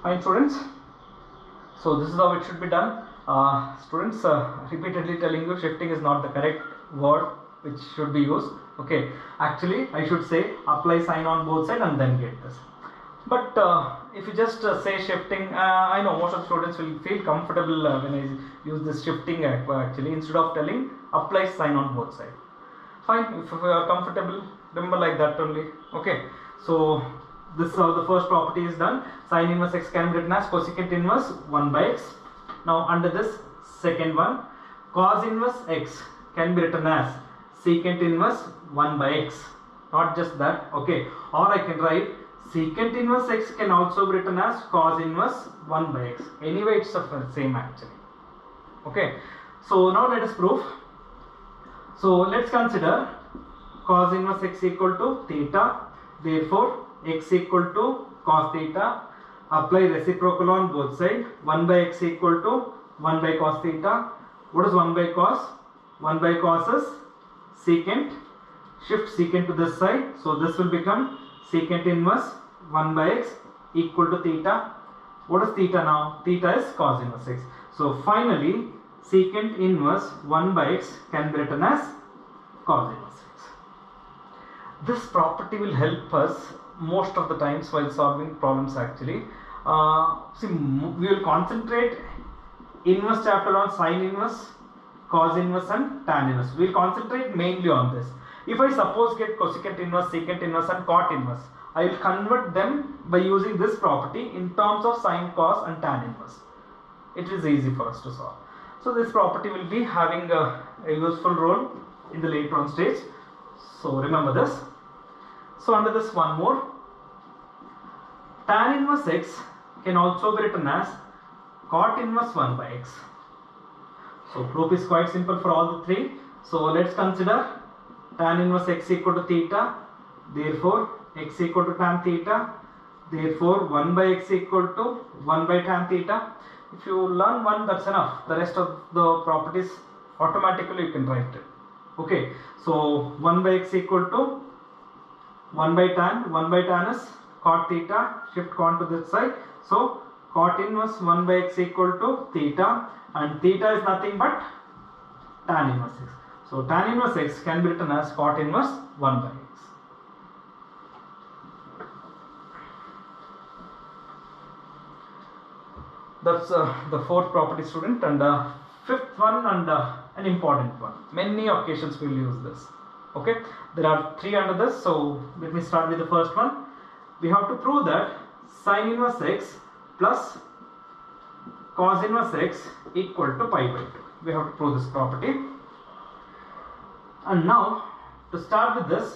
Fine, students. So this is how it should be done. Students, repeatedly telling you shifting is not the correct word which should be used. Okay, actually I should say apply sign on both sides and then get this. But if you just say shifting, I know most of the students will feel comfortable when I use this shifting actually, instead of telling apply sign on both sides. Fine, if you are comfortable, remember like that only. Okay, so this is how the first property is done. Sin inverse x can be written as cosecant inverse 1 by x. Now under this second one, cos inverse x can be written as secant inverse 1 by x. Not just that, okay, or I can write secant inverse x can also be written as cos inverse 1 by x. Anyway, it's the same actually. Okay, so now let us prove. So let's consider cos inverse x equal to theta. Therefore x equal to cos theta. Apply reciprocal on both sides. 1 by x equal to 1 by cos theta. What is 1 by cos? 1 by cos is secant. Shift secant to this side. So this will become secant inverse 1 by x equal to theta. What is theta now? Theta is cos inverse x. So finally secant inverse 1 by x can be written as cos inverse x. This property will help us most of the times while solving problems actually. See, we will concentrate inverse chapter on sin inverse, cos inverse and tan inverse. We will concentrate mainly on this. If I suppose get cosecant inverse, secant inverse and cot inverse, I will convert them by using this property in terms of sin, cos and tan inverse. It is easy for us to solve. So this property will be having a useful role in the later on stage. So remember this. So under this one more, tan inverse x can also be written as cot inverse 1 by x. So proof is quite simple for all the three. So let's consider tan inverse x equal to theta. Therefore x equal to tan theta. Therefore 1 by x equal to 1 by tan theta. If you learn one, that's enough. The rest of the properties automatically you can write it. Okay, so 1 by x equal to 1 by tan. 1 by tan is cot theta. Shift cot to this side. So cot inverse 1 by x equal to theta, and theta is nothing but tan inverse x. So tan inverse x can be written as cot inverse 1 by x. That's the fourth property, student, and fifth one, and an important one. Many occasions we will use this. Okay, there are three under this, so let me start with the first one. We have to prove that sin inverse x plus cos inverse x equal to pi by 2. We have to prove this property. And now to start with this,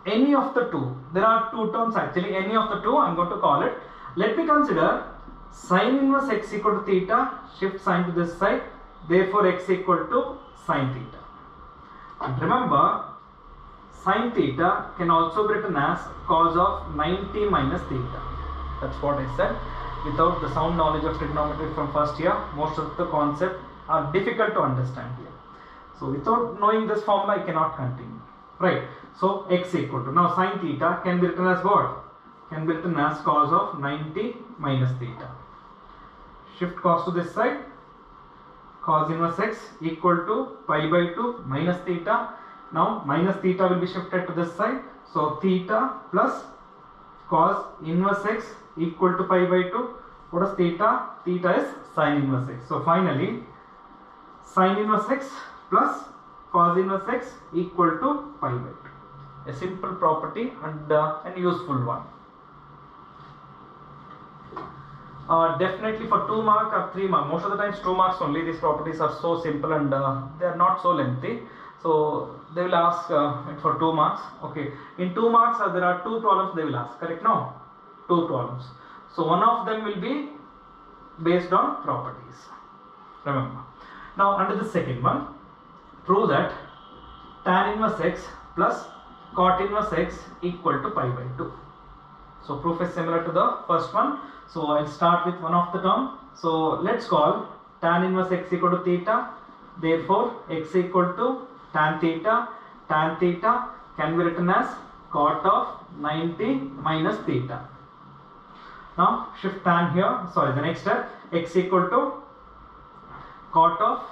any of the two, there are two terms actually, any of the two I am going to call it. Let me consider sin inverse x equal to theta, shift sin to this side, therefore x equal to sin theta. And remember, sin theta can also be written as cos of 90 minus theta. That's what I said. Without the sound knowledge of trigonometry from first year, most of the concepts are difficult to understand here. So without knowing this formula, I cannot continue. Right. So x equal to, now sin theta can be written as what? Can be written as cos of 90 minus theta. Shift cos to this side. Cos inverse x equal to pi by 2 minus theta. Now minus theta will be shifted to this side. So theta plus cos inverse x equal to pi by 2. What is theta? Theta is sin inverse x. So finally sin inverse x plus cos inverse x equal to pi by 2. A simple property and an useful one. Definitely for 2 mark or 3 mark, most of the times 2 marks only, these properties are so simple and they are not so lengthy. So they will ask for 2 marks. Okay, in 2 marks there are 2 problems they will ask, correct? No, 2 problems. So one of them will be based on properties, remember. Now under the second one, prove that tan inverse x plus cot inverse x equal to pi by 2. So proof is similar to the first one. So I'll start with one of the term. So let's call tan inverse x equal to theta. Therefore x equal to tan theta. Tan theta can be written as cot of 90 minus theta. Now shift tan here, sorry, the next step, x equal to cot of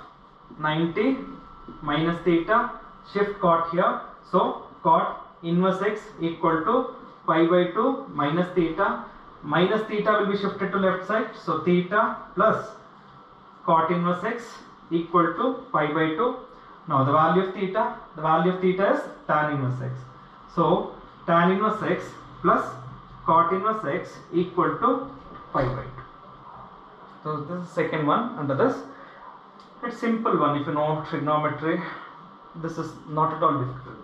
90 minus theta, shift cot here, so cot inverse x equal to pi by 2 minus theta will be shifted to left side, so theta plus cot inverse x equal to pi by 2. Now the value of theta is tan inverse x, so tan inverse x plus cot inverse x equal to pi by 2. So this is the second one under this. It's simple one if you know trigonometry. This is not at all difficult.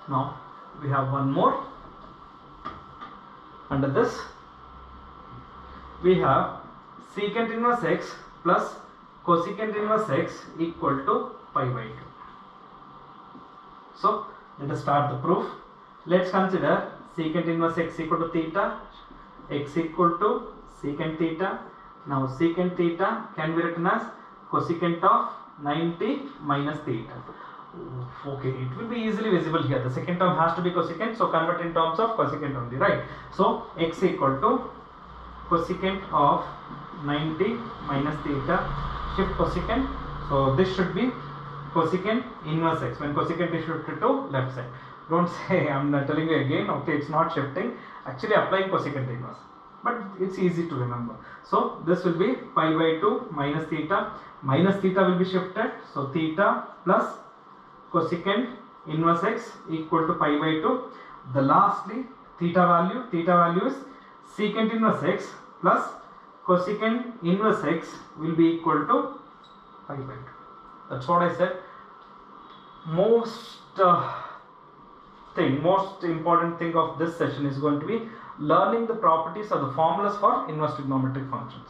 Now we have one more. Under this we have secant inverse x plus cosecant inverse x equal to pi by 2. So let us start the proof. Let's consider secant inverse x equal to theta, x equal to secant theta. Now secant theta can be written as cosecant of 90 minus theta. Okay, it will be easily visible here. The second term has to be cosecant, so convert in terms of cosecant only, right? So x equal to cosecant of 90 minus theta, shift cosecant, so this should be cosecant inverse x when cosecant is shifted to left side. Don't say, I'm not telling you again, okay, it's not shifting, actually applying cosecant inverse, but it's easy to remember. So this will be pi by 2 minus theta will be shifted, so theta plus cosecant inverse x equal to pi by 2. The lastly theta value is secant inverse x plus cosecant inverse x will be equal to pi by 2. That's what I said. Most important thing of this session is going to be learning the properties of the formulas for inverse trigonometric functions.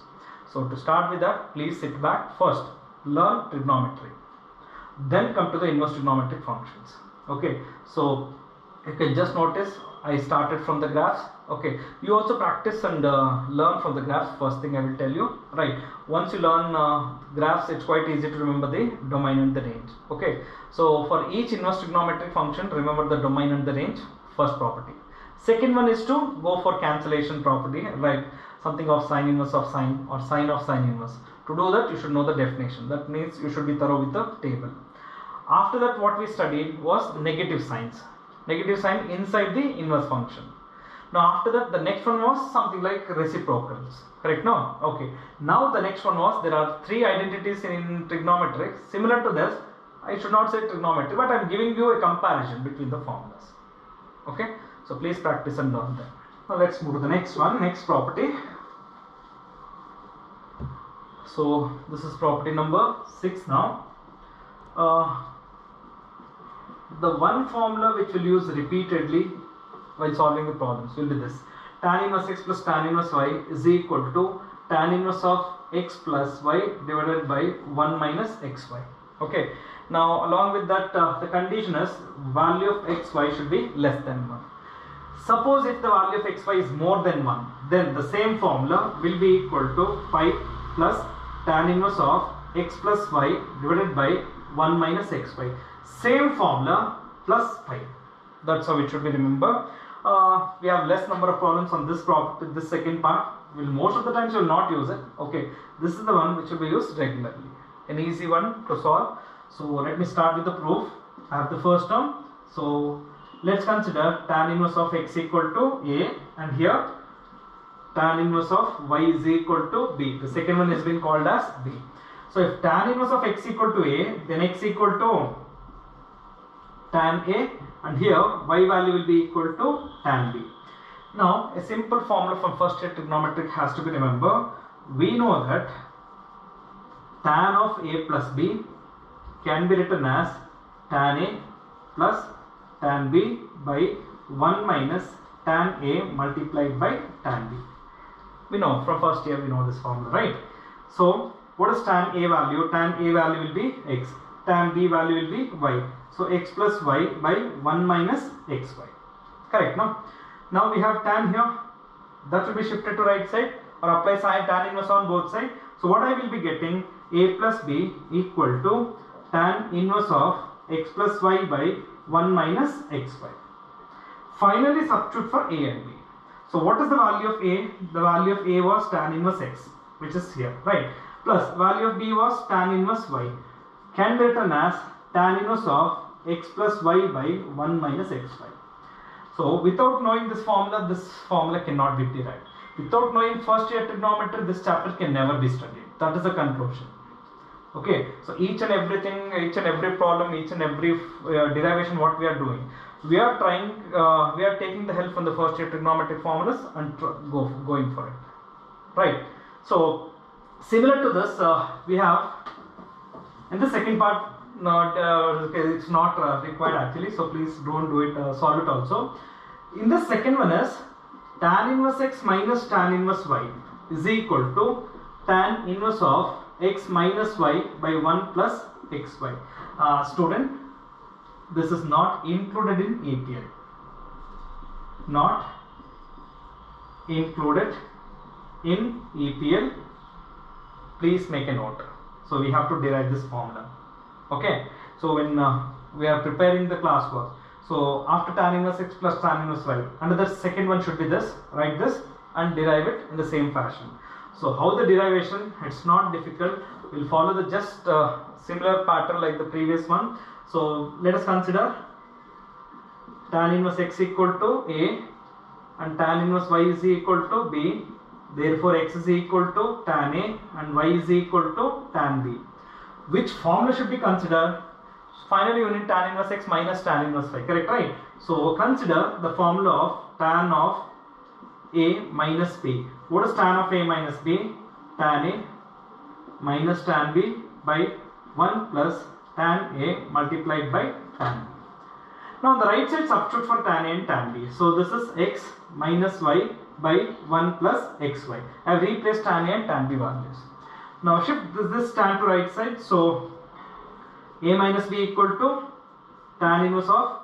So to start with that, please sit back, first learn trigonometry, then come to the inverse trigonometric functions. Okay, so you can just notice I started from the graphs. Okay, you also practice and learn from the graphs. First thing I will tell you, right? Once you learn graphs, it's quite easy to remember the domain and the range. Okay, so for each inverse trigonometric function, remember the domain and the range, first property. Second one is to go for cancellation property, right? Something of sine inverse of sine or sine of sine inverse. To do that, you should know the definition. That means you should be thorough with the table. After that, what we studied was negative signs. Negative sign inside the inverse function. Now after that, the next one was something like reciprocals. Correct? No? Okay. Now the next one was, there are three identities in trigonometry similar to this. I should not say trigonometry, but I am giving you a comparison between the formulas. Okay. So please practice and learn them. Now let's move to the next one, next property. So this is property number 6 now. The one formula which we'll use repeatedly while solving the problems will be this: tan inverse x plus tan inverse y is equal to tan inverse of x plus y divided by 1 minus xy. Okay. Now along with that, the condition is value of xy should be less than 1. Suppose if the value of xy is more than 1, then the same formula will be equal to pi plus tan inverse of x plus y divided by 1 minus xy. Same formula plus pi. That's how it should be remembered. We have less number of problems on this property, this second part. Most of the times you will not use it. Okay, this is the one which will be used regularly. An easy one to solve. So let me start with the proof. I have the first term. So let's consider tan inverse of x equal to a, and here tan inverse of y is equal to b. The second one has been called as b. So if tan inverse of x equal to a, then x equal to tan a, and here y value will be equal to tan b. Now a simple formula from first year trigonometric has to be remembered. We know that tan of a plus b can be written as tan a plus tan b by 1 minus tan a multiplied by tan b. We know from first year, we know this formula, right? So what is tan a value? Tan a value will be x, tan b value will be y. So x plus y by 1 minus xy. Correct? Now we have tan here, that will be shifted to right side, or apply tan inverse on both sides. So what I will be getting, a plus b equal to tan inverse of x plus y by 1 minus xy. Finally substitute for a and b. So what is the value of A? The value of A was tan inverse x, which is here, right? Plus value of B was tan inverse y. Can be written as tan inverse of x plus y by 1 minus xy. So without knowing this formula cannot be derived. Without knowing first year trigonometry, this chapter can never be studied. That is the conclusion. Okay, so each and every problem, each and every derivation what we are doing, we are taking the help from the first year trigonometric formulas and going for it, right? So similar to this, we have in the second part, it's not required actually, so please don't do it, solve it also. In the second one is tan inverse x minus tan inverse y is equal to tan inverse of x minus y by 1 plus xy. Student, this is not included in APL. Not included in APL. Please make a note. So we have to derive this formula. Okay. So when we are preparing the classwork, so after tan inverse x plus tan inverse y, another second one should be this. Write this and derive it in the same fashion. So how the derivation? It's not difficult. We'll follow the just similar pattern like the previous one. So let us consider tan inverse x equal to A and tan inverse y is equal to B. Therefore x is equal to tan A and y is equal to tan B. Which formula should be considered? Finally you need tan inverse x minus tan inverse y, correct, right? So consider the formula of tan of A minus B. What is tan of A minus B? Tan A minus tan B by 1 plus tan A multiplied by tan B. Now on the right side substitute for tan A and tan B. So this is x minus y by 1 plus xy. I have replaced tan A and tan B values. Now shift this tan to right side. So A minus B equal to tan inverse of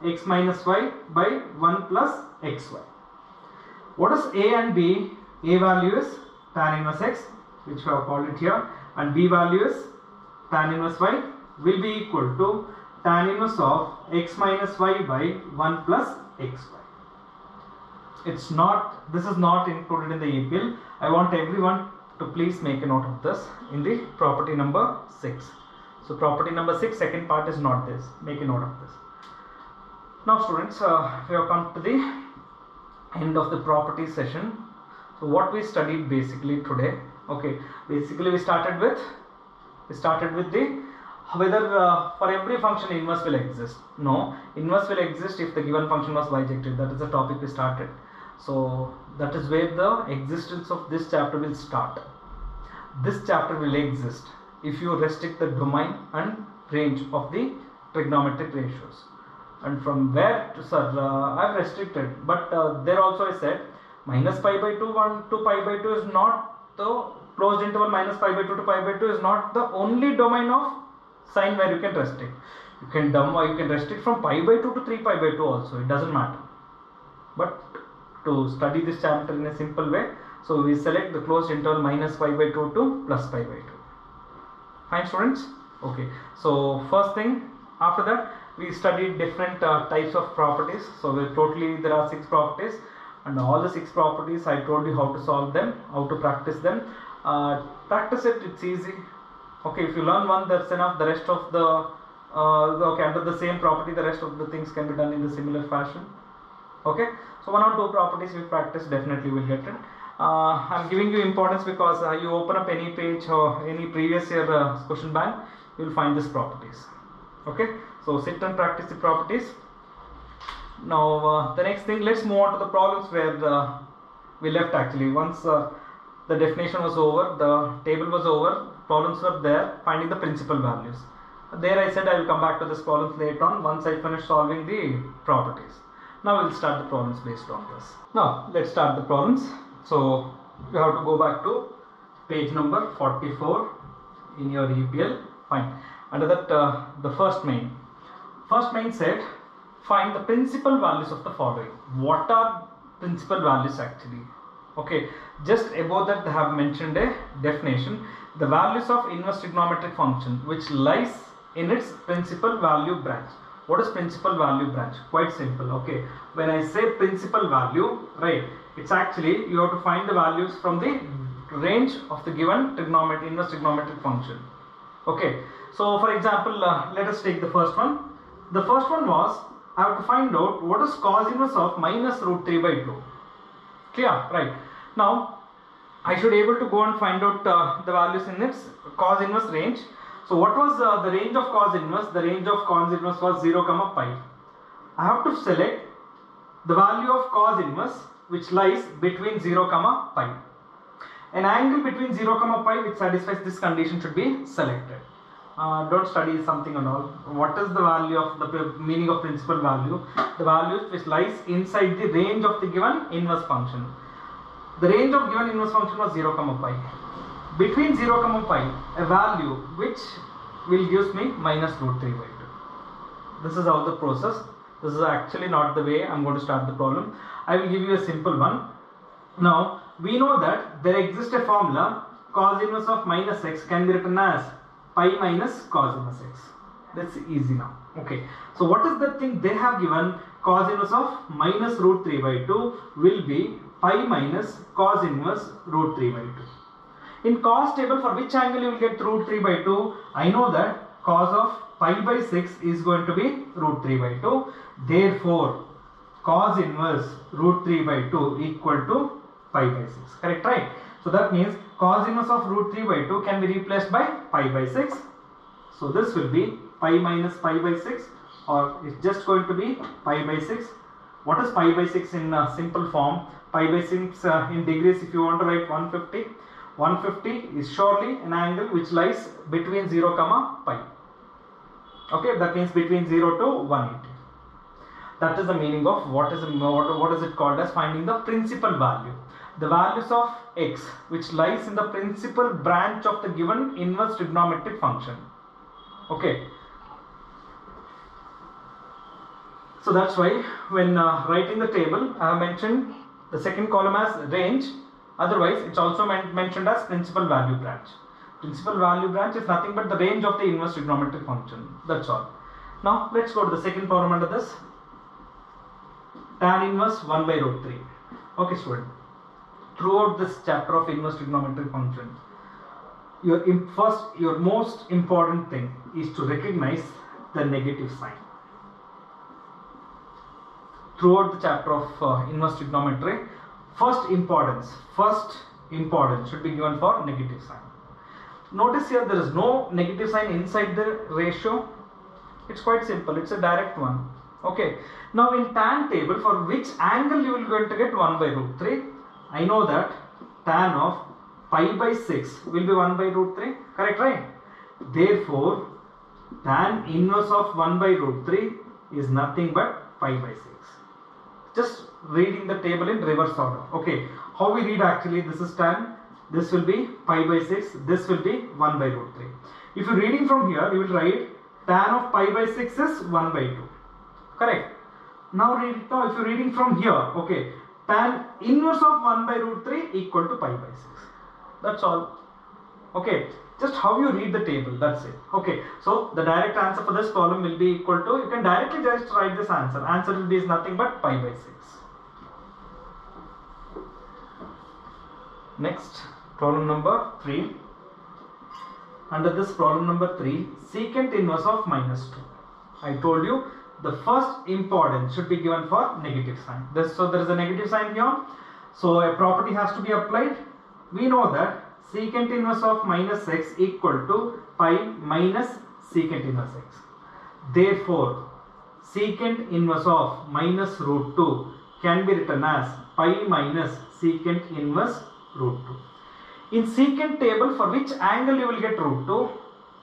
x minus y by 1 plus xy. What is A and B? A value is tan inverse x, which we have called it here, and B value is tan inverse y, will be equal to tan inverse of x minus y by 1 plus xy. This is not included in the APL. I want everyone to please make a note of this in the property number 6. So property number 6, second part is not this. Make a note of this. Now students, we have come to the end of the property session. So what we studied basically today, okay, basically we started with the whether for every function inverse will exist. No, inverse will exist if the given function was bijective. That is the topic we started. So that is where the existence of this chapter will start. This chapter will exist if you restrict the domain and range of the trigonometric ratios. And from where to, sir, I have restricted, but there also I said minus pi by 2 1 to pi by 2 is not the closed interval, minus pi by 2 to pi by 2 is not the only domain of sine where you can restrict. You can restrict from pi by 2 to 3 pi by 2 also, it doesn't matter. But to study this chapter in a simple way, so we select the closed interval minus pi by 2 to plus pi by 2. Fine students? Okay, so first thing, after that we studied different types of properties. So there are 6 properties, and all the 6 properties I told you how to solve them, how to practice them. Practice it, it's easy. Okay, if you learn one, that's enough. The rest of the under the same property, the rest of the things can be done in the similar fashion. Okay, so 1 or 2 properties we practice, definitely will get it. I'm giving you importance because you open up any page or any previous year question bank, you will find these properties. Okay, so sit and practice the properties. Now the next thing, let's move on to the problems where we left actually. Once the definition was over, the table was over, problems were there, finding the principal values. There I said I will come back to this problems later on once I finish solving the properties. Now we'll start the problems based on this. Now let's start the problems. So you have to go back to page number 44 in your EPL. Fine. Under that the first main said find the principal values of the following. What are principal values actually? Okay, just above that they have mentioned a definition. The values of inverse trigonometric function which lies in its principal value branch. What is principal value branch? Quite simple. Okay, when I say principal value, right, it's actually you have to find the values from the range of the given trigonometry, inverse trigonometric function. Okay, so for example, let us take the first one. The first one was I have to find out what is cos inverse of minus root 3 by 2. Clear? Right. Now I should able to go and find out the values in its cos inverse range. So what was the range of cos inverse? The range of cos inverse was 0, pi. I have to select the value of cos inverse which lies between 0, pi. An angle between 0, pi which satisfies this condition should be selected. Don't study something and all. What is the value of the meaning of principal value? The value which lies inside the range of the given inverse function. The range of given inverse function was 0, pi. Between 0, pi, a value which will gives me minus root 3 by 2. This is how the process. This is actually not the way I am going to start the problem. I will give you a simple one. Now we know that there exists a formula cos inverse of minus x can be written as pi minus cos inverse x. That's easy now. Okay. So what is the thing they have given? Cos inverse of minus root 3 by 2 will be pi minus cos inverse root 3 by 2. In cos table, for which angle you will get root 3 by 2? I know that cos of pi by 6 is going to be root 3 by 2. Therefore, cos inverse root 3 by 2 equal to pi by 6. Correct, right? So that means cos inverse of root 3 by 2 can be replaced by pi by 6. So this will be pi minus pi by 6, or it's just going to be pi by 6. What is pi by 6 in simple form? Pi by 6 in degrees, if you want to write 150. 150 is surely an angle which lies between 0, pi. Okay, that means between 0 to 180. That is the meaning of what is it called as finding the principal value. The values of x which lies in the principal branch of the given inverse trigonometric function. Okay. So that's why when writing the table I have mentioned the second column as range. Otherwise, it's also mentioned as principal value branch. Principal value branch is nothing but the range of the inverse trigonometric function. That's all. Now, let's go to the second problem under this. Tan inverse 1 by root 3. Okay, student. Throughout this chapter of inverse trigonometric function, your most important thing is to recognize the negative sign. Throughout the chapter of inverse trigonometry, first importance should be given for negative sign. Notice here there is no negative sign inside the ratio. It's quite simple. It's a direct one. Okay. Now in tan table, for which angle you will going to get 1 by root 3? I know that tan of pi by 6 will be 1 by root 3. Correct, right? Therefore, tan inverse of 1 by root 3 is nothing but pi by 6. Just reading the table in reverse order. Okay, how we read actually, this is tan, this will be pi by 6, this will be 1 by root 3. If you are reading from here, you will write tan of pi by 6 is 1 by 2. Correct. Now if you are reading from here, okay, tan inverse of 1 by root 3 equal to pi by 6. That's all. Okay, just how you read the table, that's it. Okay, so the direct answer for this problem will be equal to, you can directly just write this answer. Answer will be nothing but pi by 6. Next, problem number 3. Under this problem number 3, secant inverse of minus 2. I told you the first importance should be given for negative sign. So there is a negative sign here. So a property has to be applied. We know that secant inverse of minus x equal to pi minus secant inverse x. Therefore, secant inverse of minus root 2 can be written as pi minus secant inverse root 2. In secant table, for which angle you will get root 2?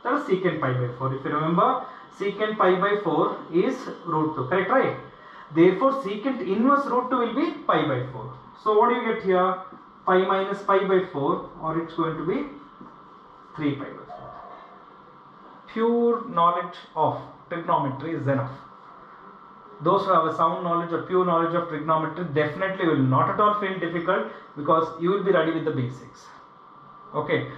That is secant pi by 4. If you remember, secant pi by 4 is root 2. Correct, right? Therefore, secant inverse root 2 will be pi by 4. So what do you get here? Pi minus pi by 4, or it's going to be 3 pi by 4. Pure knowledge of trigonometry is enough. Those who have a sound knowledge or pure knowledge of trigonometry definitely will not at all feel difficult, because you will be ready with the basics. Okay.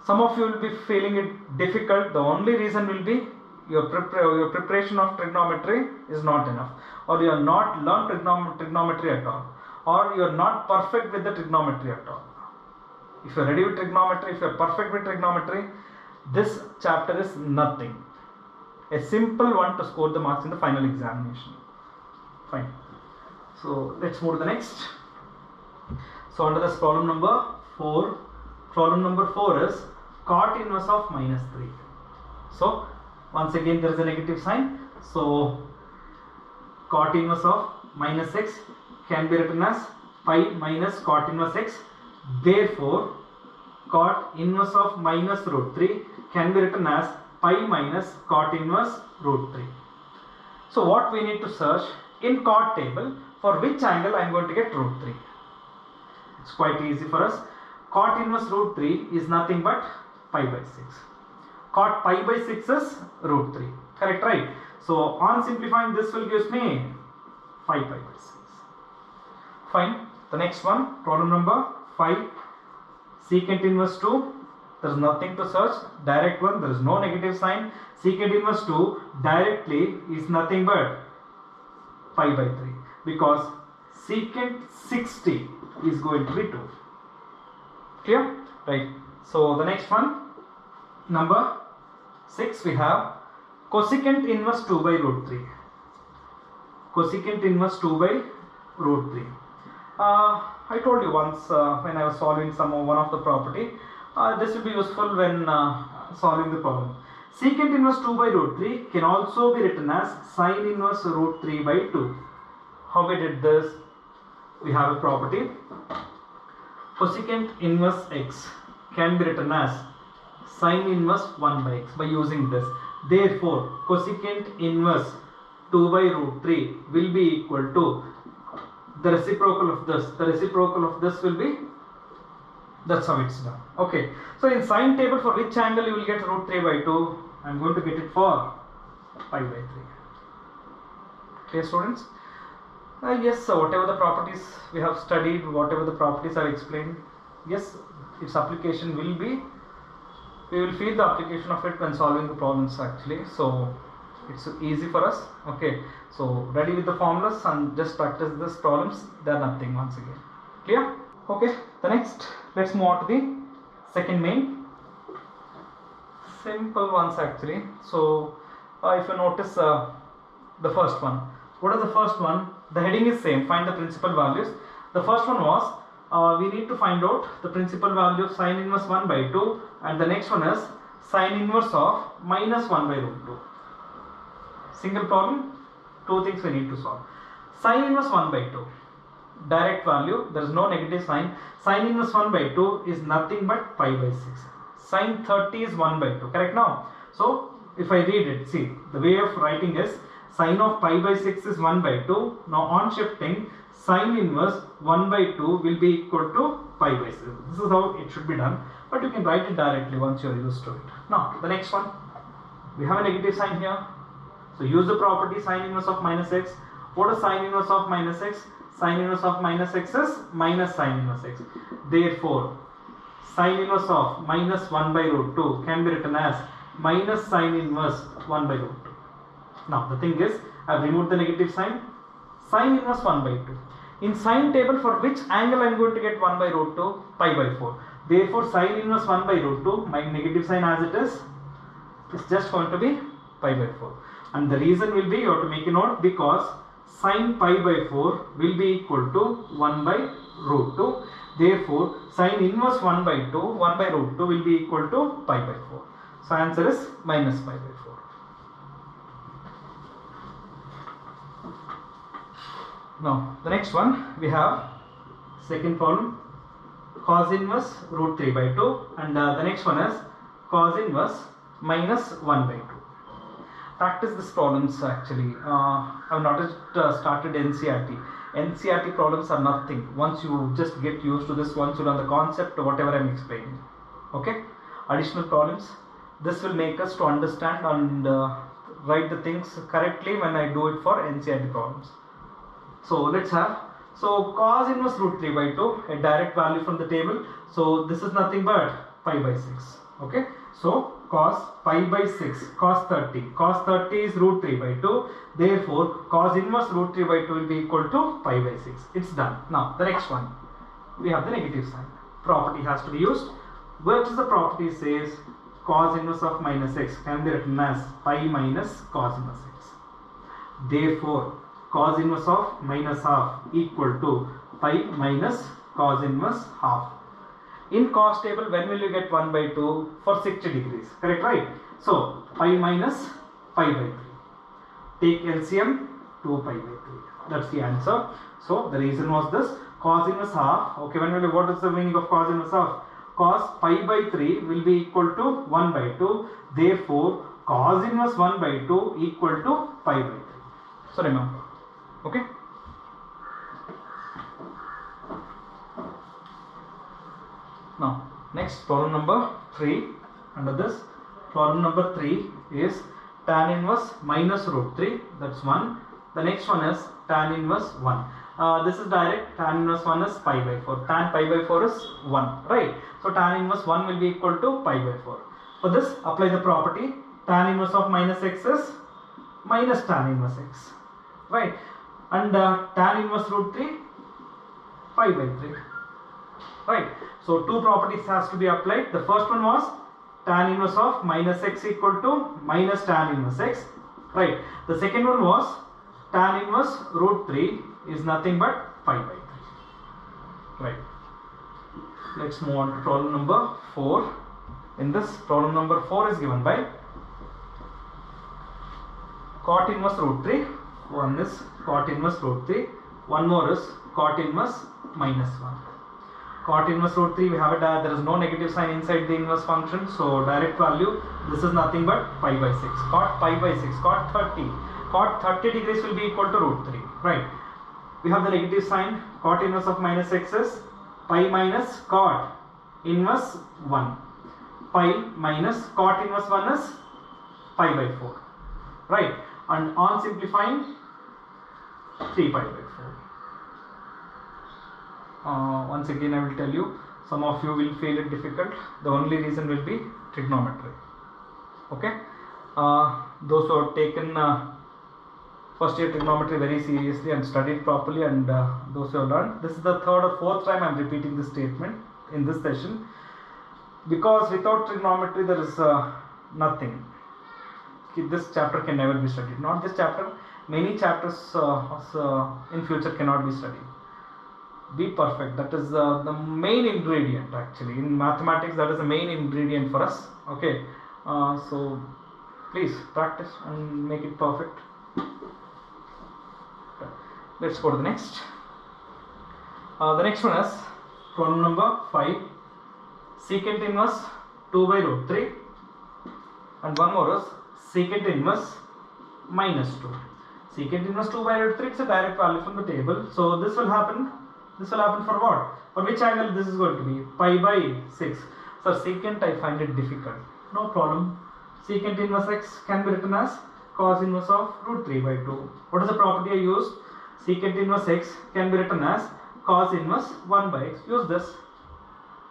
Some of you will be feeling it difficult. The only reason will be your preparation of trigonometry is not enough, or you have not learned trigonometry at all, or you are not perfect with the trigonometry at all. If you are ready with trigonometry, if you are perfect with trigonometry, this chapter is nothing. A simple one to score the marks in the final examination. Fine. So let's move to the next. So under this problem number 4, problem number 4 is cot inverse of minus 3. So once again there is a negative sign. So cot inverse of minus x can be written as pi minus cot inverse x. Therefore cot inverse of minus root 3 can be written as pi minus cot inverse root 3. So what we need to search in cot table, for which angle I am going to get root 3. It's quite easy for us. Cot inverse root 3 is nothing but pi by 6. Cot pi by 6 is root 3. Correct, right? So on simplifying, this will give me 5 pi by 6. Fine. The next one, problem number 5, secant inverse 2. There is nothing to search. Direct one, there is no negative sign. Secant inverse 2 directly is nothing but pi by 3, because secant 60 is going to be 2. Clear? Right. So the next one, number 6, we have cosecant inverse 2 by root 3. Cosecant inverse 2 by root 3. I told you once when I was solving one of the property, this will be useful when solving the problem. Secant inverse 2 by root 3 can also be written as sine inverse root 3 by 2. How we did this? We have a property. Cosecant inverse x can be written as sine inverse 1 by x by using this. Therefore, cosecant inverse 2 by root 3 will be equal to the reciprocal of this. The reciprocal of this will be, that's how it's done. Okay. So in sine table, for which angle you will get root 3 by 2? I am going to get it for pi by 3. Okay, students? Yes, so whatever the properties we have studied, whatever the properties are explained, yes, its application will be, we will feel the application of it when solving the problems actually. So it's easy for us. Okay, so ready with the formulas and just practice these problems. They are nothing once again. Clear? Okay, the next, let's move on to the second main. Simple ones actually. So if you notice the first one, what is the first one? The heading is same, find the principal values. The first one was we need to find out the principal value of sine inverse 1 by 2, and the next one is sine inverse of minus 1 by root 2. Single problem, two things we need to solve. Sine inverse 1 by 2, direct value, there is no negative sign. Sine inverse 1 by 2 is nothing but pi by 6. Sine 30 is 1 by 2, correct now? So if I read it, see, the way of writing is sine of pi by 6 is 1 by 2. Now on shifting, sine inverse 1 by 2 will be equal to pi by 6. This is how it should be done, but you can write it directly once you are used to it. Now the next one, we have a negative sign here. So use the property sine inverse of minus x. What is sine inverse of minus x? Sine inverse of minus x is minus sine inverse x. Therefore, sine inverse of minus 1 by root 2 can be written as minus sine inverse 1 by root 2. Now the thing is, I have removed the negative sign. Sine inverse 1 by 2. In sine table, for which angle I am going to get 1 by root 2? Pi by 4. Therefore, sine inverse 1 by root 2, my negative sign as it is just going to be pi by 4. And the reason will be, you have to make a note, because sine pi by 4 will be equal to 1 by root 2. Therefore, sine inverse 1 by 2, 1 by root 2 will be equal to pi by 4. So answer is minus pi by 4. Now the next one, we have second problem, cos inverse root 3 by 2, and the next one is cos inverse minus 1 by 2. Practice these problems actually. I have not started NCERT. NCERT problems are nothing. Once you just get used to this, once you learn the concept, whatever I am explaining. Okay? Additional problems. This will make us to understand and write the things correctly when I do it for NCERT problems. So let's have, so cos inverse root 3 by 2, a direct value from the table. So this is nothing but pi by 6. Okay? So cos pi by 6 cos 30. Cos 30 is root 3 by 2. Therefore, cos inverse root 3 by 2 will be equal to pi by 6. It's done. Now, the next one. We have the negative sign. Property has to be used. What is the property says? Cos inverse of minus x can be written as pi minus cos inverse x. Therefore, cos inverse of minus half equal to pi minus cos inverse half. In cos table, when will you get 1 by 2? For 60 degrees. Correct, right? So, pi minus pi by 3. Take LCM, 2 pi by 3. That's the answer. So, the reason was this. Cos inverse half. Okay, what is the meaning of cos inverse half? Cos pi by 3 will be equal to 1 by 2. Therefore, cos inverse 1 by 2 equal to pi by 3. So, remember. Okay. Now, next problem number 3. Under this, problem number 3 is tan inverse minus root 3. That's 1. The next one is tan inverse 1. This is direct. Tan inverse 1 is pi by 4. Tan pi by 4 is 1. Right. So, tan inverse 1 will be equal to pi by 4. For this, apply the property. Tan inverse of minus x is minus tan inverse x. Right. And tan inverse root 3, pi by 3. Right. So, two properties has to be applied. The first one was tan inverse of minus x equal to minus tan inverse x. Right. The second one was tan inverse root 3 is nothing but pi by 3. Right. Let's move on to problem number 4. In this, problem number 4 is given by cot inverse root 3. One is cot inverse root 3. One more is cot inverse minus 1. Cot inverse root 3, we have it, there is no negative sign inside the inverse function. So, direct value, this is nothing but pi by 6. Cot pi by 6, cot 30. Cot 30 degrees will be equal to root 3. Right. We have the negative sign. Cot inverse of minus x is pi minus cot inverse 1. Pi minus cot inverse 1 is pi by 4. Right. And on simplifying, 3 pi by 4. Once again, I will tell you, some of you will feel it difficult. The only reason will be trigonometry. Okay. Those who have taken first year trigonometry very seriously and studied properly, and those who have learned, this is the third or fourth time I am repeating this statement in this session, because without trigonometry there is nothing. This chapter can never be studied. Not this chapter, many chapters in future cannot be studied. Be perfect. That is the main ingredient actually. In mathematics, that is the main ingredient for us. Okay. So, please practice and make it perfect. Let's go to the next. The next one is problem number 5. Secant inverse 2 by root 3. And one more is secant inverse minus 2. Secant inverse 2 by root 3 is a direct value from the table. So, this will happen. This will happen for what? For which angle this is going to be? Pi by 6. So, secant I find it difficult. No problem. Secant inverse x can be written as cos inverse of root 3 by 2. What is the property I used? Secant inverse x can be written as cos inverse 1 by x. Use this.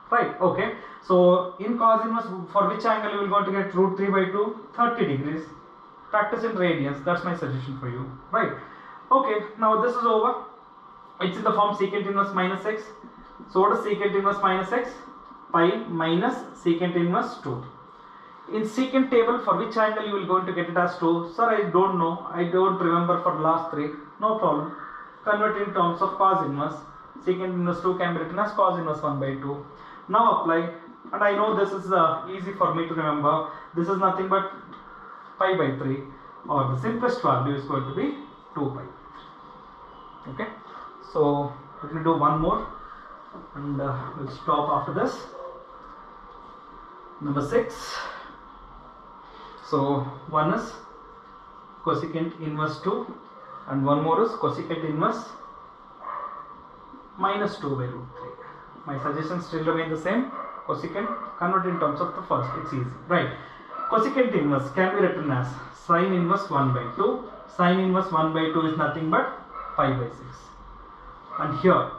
Right. Okay. So, in cos inverse, for which angle you will going to get root 3 by 2? 30 degrees. Practice in radians. That's my suggestion for you. Right. Okay. Now, this is over. It's in the form secant inverse minus x. So, what is secant inverse minus x? Pi minus secant inverse 2. In secant table, for which angle you will going to get it as 2? Sir, I don't know. I don't remember for last 3. No problem. Convert in terms of cos inverse. Secant inverse 2 can be written as cos inverse 1 by 2. Now apply. And I know this is easy for me to remember. This is nothing but pi by 3. Or the simplest value is going to be 2 pi. Okay. So, let me do one more. And we'll stop after this. Number 6. So, one is cosecant inverse 2 and one more is cosecant inverse minus 2 by root 3. My suggestions still remain the same. Cosecant, convert in terms of the first, it's easy. Right. Cosecant inverse can be written as sin inverse 1 by 2. Sin inverse 1 by 2 is nothing but pi by 6. And here,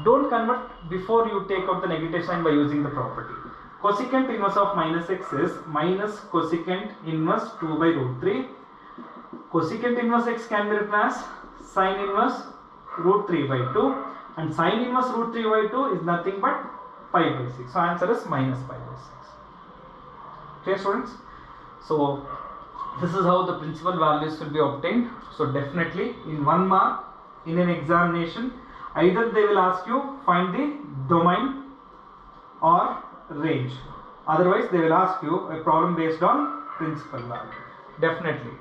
don't convert before you take out the negative sign by using the property. Cosecant inverse of minus x is minus cosecant inverse 2 by root 3. Cosecant inverse x can be written as sin inverse root 3 by 2, and sin inverse root 3 by 2 is nothing but pi by 6. So answer is minus pi by 6. Clear, students? So this is how the principal values will be obtained. So definitely in 1 mark in an examination, either they will ask you find the domain or range, otherwise they will ask you a problem based on principal value. Definitely.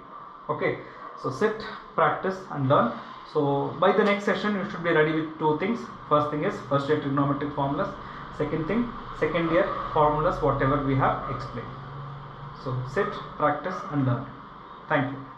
Okay, so sit, practice and learn. So by the next session you should be ready with 2 things. First thing is first year trigonometric formulas, second thing second year formulas whatever we have explained. So sit, practice and learn. Thank you.